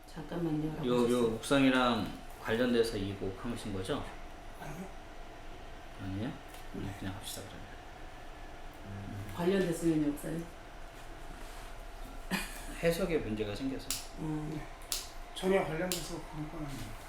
잠깐만요. 요 묵상이랑 관련돼서 이 곡 하신 거죠? 아니요. 아니요? 그냥 합시다 그러면. 관련됐으면 역사에. 해석에 문제가 생겨서. 전혀 관련돼서 그런 건 아니에요.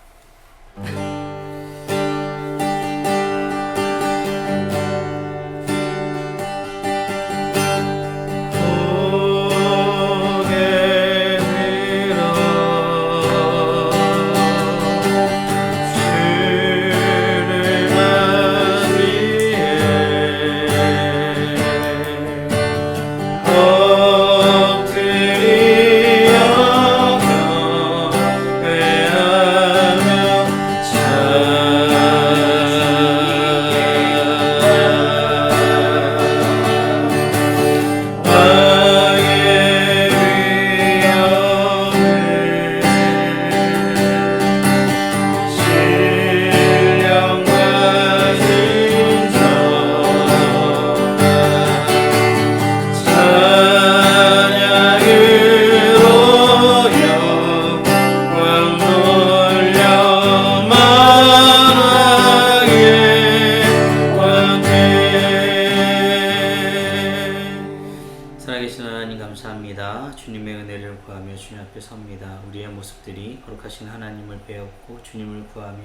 살아계신 하나님 감사합니다. 주님의 은혜를 구하며 주님 앞에 섭니다. 우리의 모습들이 거룩하신 하나님을 배웠고 주님을 구하며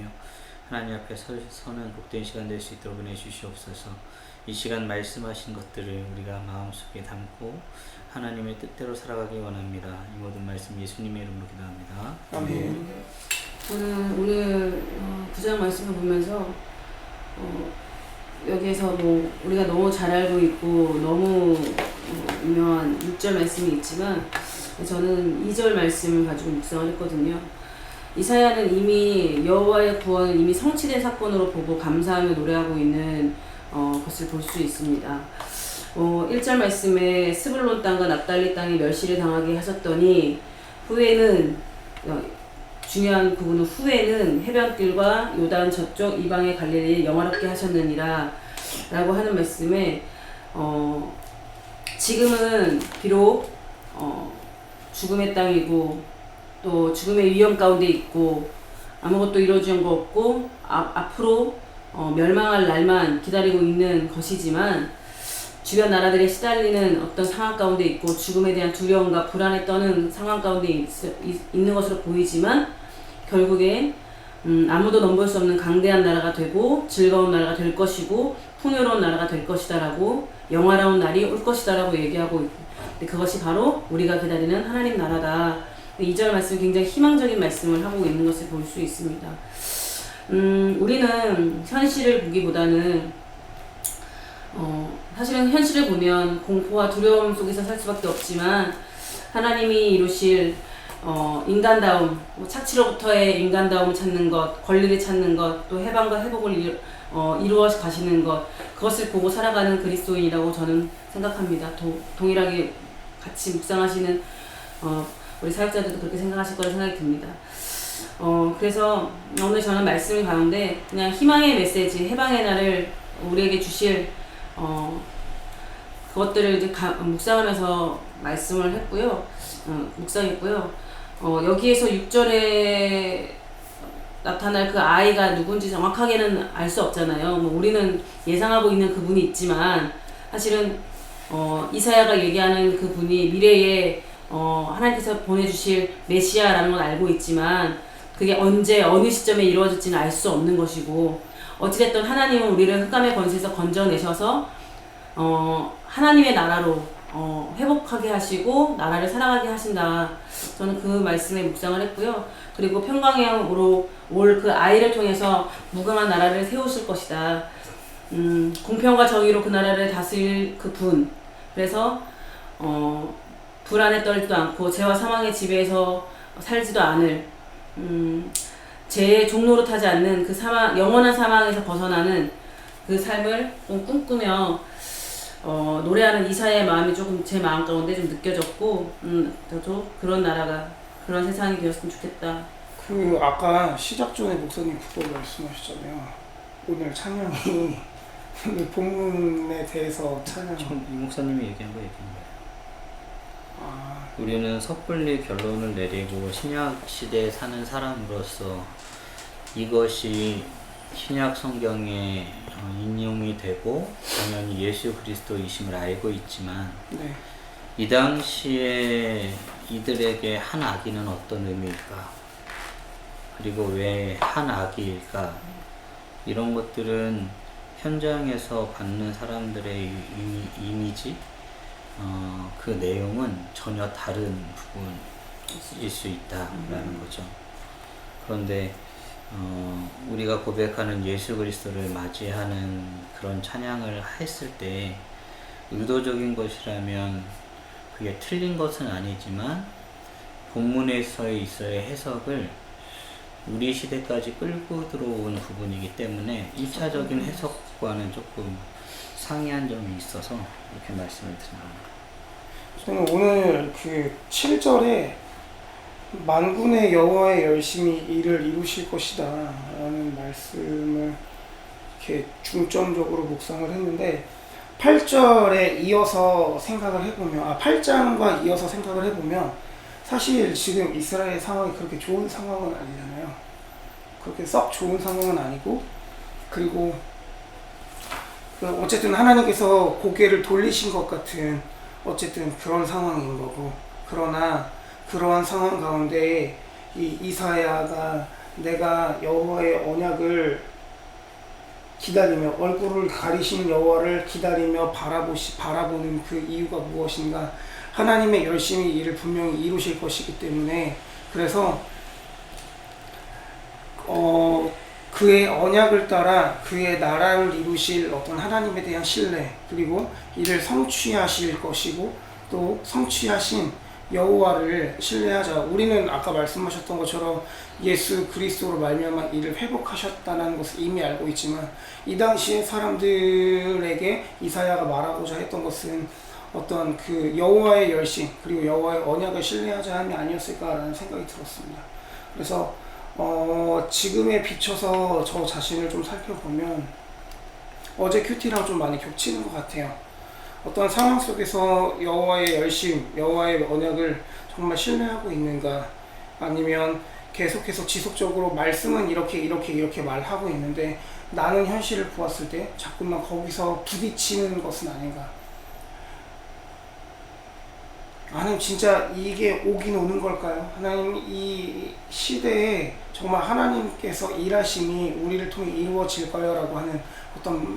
하나님 앞에 서는 복된 시간 될 수 있도록 은혜 주시옵소서. 이 시간 말씀하신 것들을 우리가 마음속에 담고 하나님의 뜻대로 살아가기 원합니다. 이 모든 말씀 예수님의 이름으로 기도합니다. 아멘. 저는 오늘 구장 말씀을 보면서 여기에서 뭐 우리가 너무 잘 알고 있고 너무 유명한 6절 말씀이 있지만 저는 2절 말씀을 가지고 묵상을 했거든요. 이사야는 이미 여호와의 구원을 이미 성취된 사건으로 보고 감사하며 노래하고 있는 것을 볼 수 있습니다. 1절 말씀에 스불론 땅과 납달리 땅이 멸시를 당하게 하셨더니 후에는 중요한 부분은 후에는 해변길과 요단 저쪽 이방의 갈릴리를 영화롭게 하셨느니라 라고 하는 말씀에 지금은 비록 죽음의 땅이고 또 죽음의 위험 가운데 있고 아무것도 이루어진 거 없고 앞으로 멸망할 날만 기다리고 있는 것이지만 주변 나라들이 시달리는 어떤 상황 가운데 있고 죽음에 대한 두려움과 불안에 떠는 상황 가운데 있는 것으로 보이지만 결국에 아무도 넘볼 수 없는 강대한 나라가 되고 즐거운 나라가 될 것이고 풍요로운 나라가 될 것이다 라고 영화로운 날이 올 것이다 라고 얘기하고 있고 그것이 바로 우리가 기다리는 하나님 나라다. 2절 말씀 굉장히 희망적인 말씀을 하고 있는 것을 볼 수 있습니다. 우리는 현실을 보기보다는 사실은 현실을 보면 공포와 두려움 속에서 살 수밖에 없지만 하나님이 이루실 인간다움, 착취로부터의 인간다움을 찾는 것, 권리를 찾는 것, 또 해방과 회복을 이루어 가시는 것, 그것을 보고 살아가는 그리스도인이라고 저는 생각합니다. 동일하게 같이 묵상하시는 우리 사역자들도 그렇게 생각하실 거라 생각이 듭니다. 그래서 오늘 저는 말씀 가운데 그냥 희망의 메시지, 해방의 날을 우리에게 주실 그것들을 이제 묵상하면서 말씀을 했고요. 묵상했고요. 여기에서 6절에 나타날 그 아이가 누군지 정확하게는 알 수 없잖아요. 뭐 우리는 예상하고 있는 그분이 있지만 사실은 이사야가 얘기하는 그분이 미래에 하나님께서 보내주실 메시아라는 걸 알고 있지만 그게 언제 어느 시점에 이루어질지는 알 수 없는 것이고 어찌됐든 하나님은 우리를 흑암의 권세에서 건져내셔서 하나님의 나라로 회복하게 하시고 나라를 살아가게 하신다. 저는 그 말씀에 묵상을 했고요. 그리고 평강으로 올 그 아이를 통해서 무궁한 나라를 세우실 것이다. 공평과 정의로 그 나라를 다스릴 그 분. 그래서 불안에 떨지도 않고 죄와 사망의 지배에서 살지도 않을 죄의 종로로 타지 않는 그 영원한 사망에서 벗어나는 그 삶을 좀 꿈꾸며 노래하는 이사야의 마음이 조금 제 마음 가운데 좀 느껴졌고 저도 그런 나라가 그런 세상이 되었으면 좋겠다. 아까 시작 전에 목사님 그거 말씀하셨잖아요. 오늘 찬양이 본문에 대해서 찬양. 지금 이 목사님이 얘기한 거 얘기한 거예요. 아, 우리는 섣불리 결론을 내리고 신약 시대에 사는 사람으로서 이것이 신약 성경에 인용이 되고 당연히 예수 그리스도이심을 알고 있지만 네. 이 당시에 이들에게 한 아기는 어떤 의미일까? 그리고 왜 한 아기일까? 이런 것들은 현장에서 받는 사람들의 이미지, 그 내용은 전혀 다른 부분일 수 있다라는 거죠. 그런데 우리가 고백하는 예수 그리스도를 맞이하는 그런 찬양을 했을 때 의도적인 것이라면 그게 틀린 것은 아니지만 본문에서 있어야 해석을 우리 시대까지 끌고 들어온 부분이기 때문에 1차적인 해석과는 조금 상이한 점이 있어서 이렇게 말씀을 드립니다. 저는 오늘 그 7절에 만군의 여호와의 열심히 일을 이루실 것이다 라는 말씀을 이렇게 중점적으로 묵상을 했는데 8절에 이어서 생각을 해보면 8장과 이어서 생각을 해보면 사실 지금 이스라엘 상황이 그렇게 좋은 상황은 아니잖아요. 그렇게 썩 좋은 상황은 아니고, 그리고 어쨌든 하나님께서 고개를 돌리신 것 같은 어쨌든 그런 상황인 거고, 그러나 그러한 상황 가운데 이 이사야가 내가 여호와의 언약을 기다리며 얼굴을 가리신 여호와를 기다리며 바라보는 그 이유가 무엇인가? 하나님의 열심히 일을 분명히 이루실 것이기 때문에, 그래서 그의 언약을 따라 그의 나라를 이루실 어떤 하나님에 대한 신뢰, 그리고 이를 성취하실 것이고 또 성취하신 여호와를 신뢰하자. 우리는 아까 말씀하셨던 것처럼 예수 그리스도로 말미암아 이를 회복하셨다는 것을 이미 알고 있지만 이 당시에 사람들에게 이사야가 말하고자 했던 것은 어떤 그 여호와의 열심 그리고 여호와의 언약을 신뢰하자 함이 아니었을까라는 생각이 들었습니다. 그래서 지금에 비춰서 저 자신을 좀 살펴보면 어제 큐티랑 좀 많이 겹치는 것 같아요. 어떤 상황 속에서 여호와의 열심, 여호와의 언약을 정말 신뢰하고 있는가, 아니면 계속해서 지속적으로 말씀은 이렇게 말하고 있는데 나는 현실을 보았을 때 자꾸만 거기서 부딪히는 것은 아닌가. 하나님 진짜 이게 오긴 오는 걸까요? 하나님 이 시대에 정말 하나님께서 일하심이 우리를 통해 이루어질까요? 라고 하는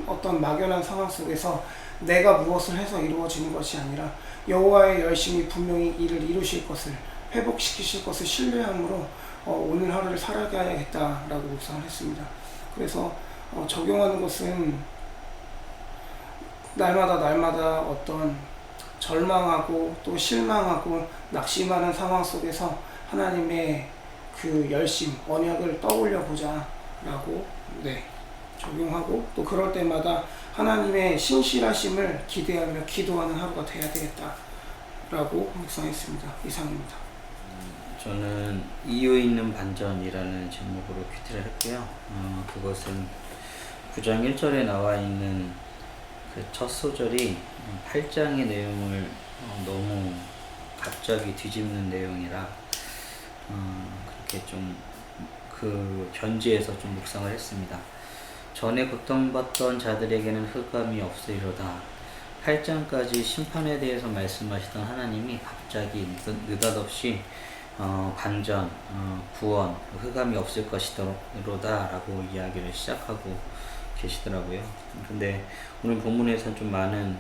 어떤 막연한 상황 속에서 내가 무엇을 해서 이루어지는 것이 아니라 여호와의 열심히 분명히 일을 이루실 것을, 회복시키실 것을 신뢰함으로 오늘 하루를 살아가야겠다라고 묵상을 했습니다. 그래서 적용하는 것은 날마다 어떤 절망하고 또 실망하고 낙심하는 상황 속에서 하나님의 그 열심, 언약을 떠올려 보자 라고 적용하고, 또 그럴 때마다 하나님의 신실하심을 기대하며 기도하는 하루가 돼야 되겠다 라고 묵상했습니다. 이상입니다. 저는 이유 있는 반전이라는 제목으로 큐티를 했고요. 그것은 9장 1절에 나와 있는 그 첫 소절이 8장의 내용을 너무 갑자기 뒤집는 내용이라 그렇게 좀 그 견지에서 좀 묵상을 했습니다. 전에 고통받던 자들에게는 흑감이 없으리로다. 8장까지 심판에 대해서 말씀하시던 하나님이 갑자기 느닷없이 반전, 구원, 흑감이 없을 것이로다 라고 이야기를 시작하고 계시더라고요. 근데 오늘 본문에서 좀 많은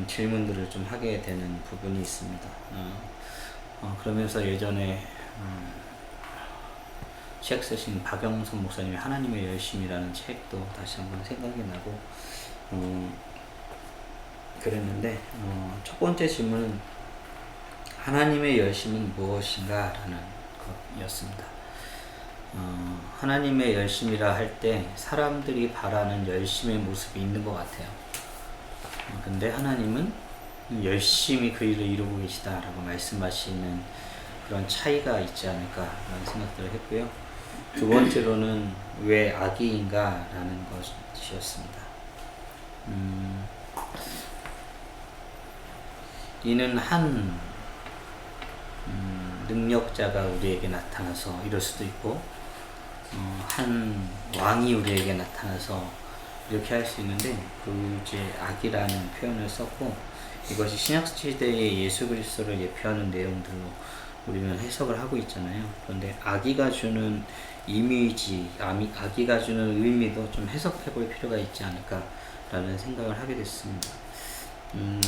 질문들을 좀 하게 되는 부분이 있습니다. 그러면서 예전에 책 쓰신 박영선 목사님의 하나님의 열심이라는 책도 다시 한번 생각이 나고 그랬는데 첫 번째 질문은 하나님의 열심은 무엇인가 라는 것이었습니다. 하나님의 열심이라 할 때 사람들이 바라는 열심의 모습이 있는 것 같아요. 근데 하나님은 열심히 그 일을 이루고 계시다 라고 말씀하시는 그런 차이가 있지 않을까 라는 생각들을 했고요. 두 번째로는 왜 악이인가 라는 것이었습니다. 이는 한 능력자가 우리에게 나타나서 이럴 수도 있고, 한 왕이 우리에게 나타나서 이렇게 할 수 있는데, 그 이제 악이라는 표현을 썼고, 이것이 신약시대의 예수 그리스도를 예표하는 내용들로 우리는 해석을 하고 있잖아요. 그런데 악의가 주는 이미지, 악의가 주는 의미도 좀 해석해 볼 필요가 있지 않을까라는 생각을 하게 됐습니다.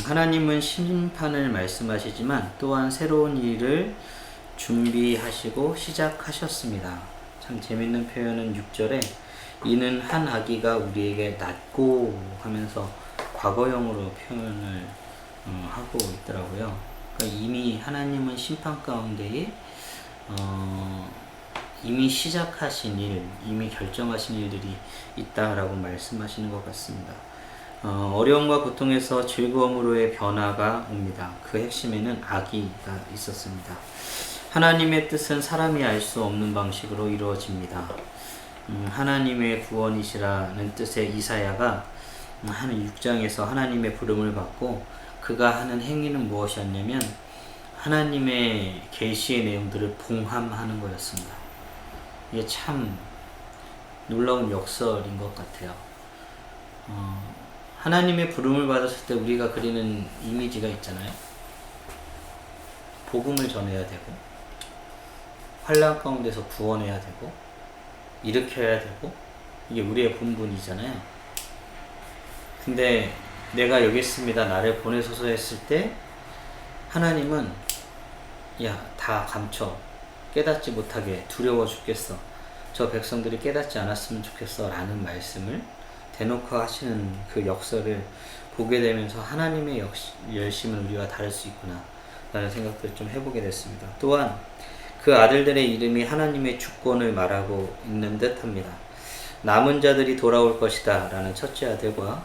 하나님은 심판을 말씀하시지만 또한 새로운 일을 준비하시고 시작하셨습니다. 참 재밌는 표현은 6절에 이는 한 아기가 우리에게 낳고 하면서 과거형으로 표현을 하고 있더라고요. 그러니까 이미 하나님은 심판 가운데에 이미 시작하신 일, 이미 결정하신 일들이 있다라고 말씀하시는 것 같습니다. 어려움과 고통에서 즐거움으로의 변화가 옵니다. 그 핵심에는 악의가 있었습니다. 하나님의 뜻은 사람이 알 수 없는 방식으로 이루어집니다. 하나님의 구원이시라는 뜻의 이사야가 한 6장에서 하나님의 부름을 받고 그가 하는 행위는 무엇이었냐면 하나님의 계시의 내용들을 봉함하는 거였습니다. 이게 참 놀라운 역설인 것 같아요. 하나님의 부름을 받았을 때 우리가 그리는 이미지가 있잖아요. 복음을 전해야 되고 환난 가운데서 구원해야 되고 일으켜야 되고 이게 우리의 본분이잖아요. 근데 내가 여기 있습니다. 나를 보내소서 했을 때 하나님은 야, 다 감춰. 깨닫지 못하게 두려워 죽겠어. 저 백성들이 깨닫지 않았으면 좋겠어 라는 말씀을 대놓고 하시는 그 역설을 보게 되면서 하나님의 열심은 우리와 다를 수 있구나 라는 생각들을 좀 해보게 됐습니다. 또한 그 아들들의 이름이 하나님의 주권을 말하고 있는 듯 합니다. 남은 자들이 돌아올 것이다 라는 첫째 아들과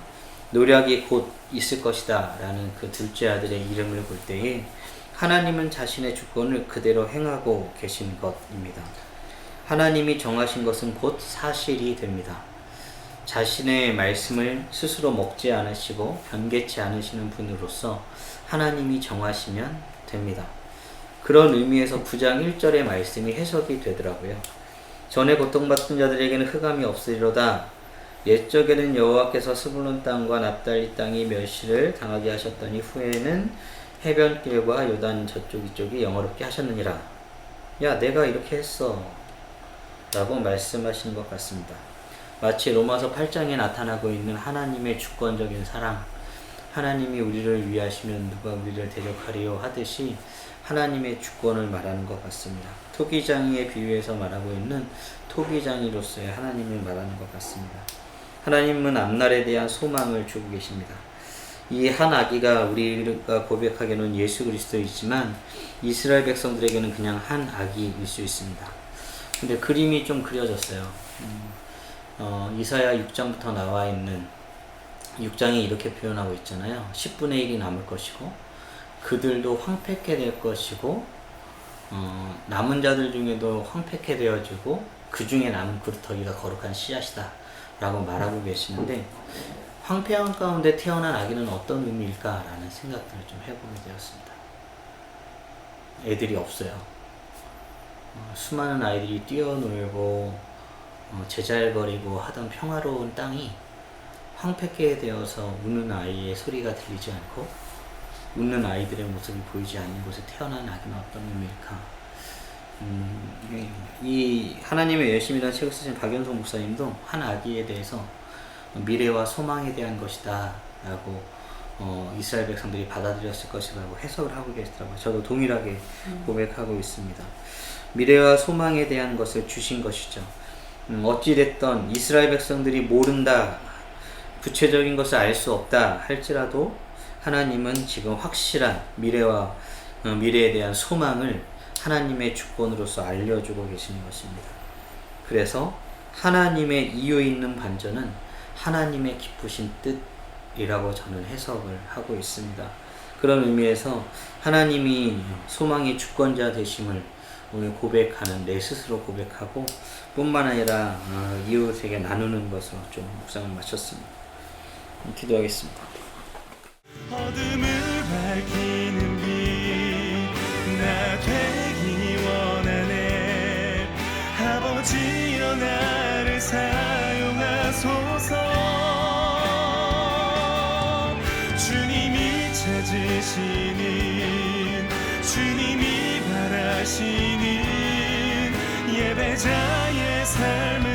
노략이 곧 있을 것이다 라는 그 둘째 아들의 이름을 볼 때에 하나님은 자신의 주권을 그대로 행하고 계신 것입니다. 하나님이 정하신 것은 곧 사실이 됩니다. 자신의 말씀을 스스로 먹지 않으시고 변개치 않으시는 분으로서 하나님이 정하시면 됩니다. 그런 의미에서 9장 1절의 말씀이 해석이 되더라고요. 전에 고통받던 자들에게는 흑암이 없으리로다. 옛적에는 여호와께서 스불론 땅과 납달리 땅이 멸시를 당하게 하셨더니 후에는 해변길과 요단 저쪽 이쪽이 영화롭게 하셨느니라. 야, 내가 이렇게 했어 라고 말씀하시는 것 같습니다. 마치 로마서 8장에 나타나고 있는 하나님의 주권적인 사랑, 하나님이 우리를 위하시면 누가 우리를 대적하리요 하듯이 하나님의 주권을 말하는 것 같습니다. 토기장이의 비유에서 말하고 있는 토기장이로서의 하나님을 말하는 것 같습니다. 하나님은 앞날에 대한 소망을 주고 계십니다. 이 한 아기가 우리가 고백하기에는 예수 그리스도이지만 이스라엘 백성들에게는 그냥 한 아기일 수 있습니다. 근데 그림이 좀 그려졌어요. 이사야 6장부터 나와 있는 6장이 이렇게 표현하고 있잖아요. 10분의 1이 남을 것이고 그들도 황폐케 될 것이고 남은 자들 중에도 황폐케 되어지고 그 중에 남은 그루터기가 거룩한 씨앗이다 라고 말하고 계시는데 황폐한 가운데 태어난 아기는 어떤 의미일까 라는 생각들을 좀 해보게 되었습니다. 애들이 없어요. 수많은 아이들이 뛰어놀고 제잘거리고 하던 평화로운 땅이 황폐케 되어서 우는 아이의 소리가 들리지 않고 웃는 아이들의 모습이 보이지 않는 곳에 태어난 아기는 어떤 의미일까? 이 하나님의 열심이라는 책을 쓰신 박연성 목사님도 한 아기에 대해서 미래와 소망에 대한 것이다 라고 이스라엘 백성들이 받아들였을 것이라고 해석을 하고 계시더라고요. 저도 동일하게 고백하고 있습니다. 미래와 소망에 대한 것을 주신 것이죠. 어찌됐던 이스라엘 백성들이 모른다, 구체적인 것을 알 수 없다 할지라도 하나님은 지금 확실한 미래에 대한 소망을 하나님의 주권으로서 알려주고 계시는 것입니다. 그래서 하나님의 이유 있는 반전은 하나님의 기쁘신 뜻이라고 저는 해석을 하고 있습니다. 그런 의미에서 하나님이 소망의 주권자 되심을 오늘 고백하는 내 스스로 고백하고 뿐만 아니라 이웃에게 나누는 것으로 좀 묵상을 마쳤습니다. 기도하겠습니다. 어둠을 밝히는 빛 나 되기 원하네. 아버지여 나를 사용하소서. 주님이 찾으시는 주님이 바라시는 예배자의 삶을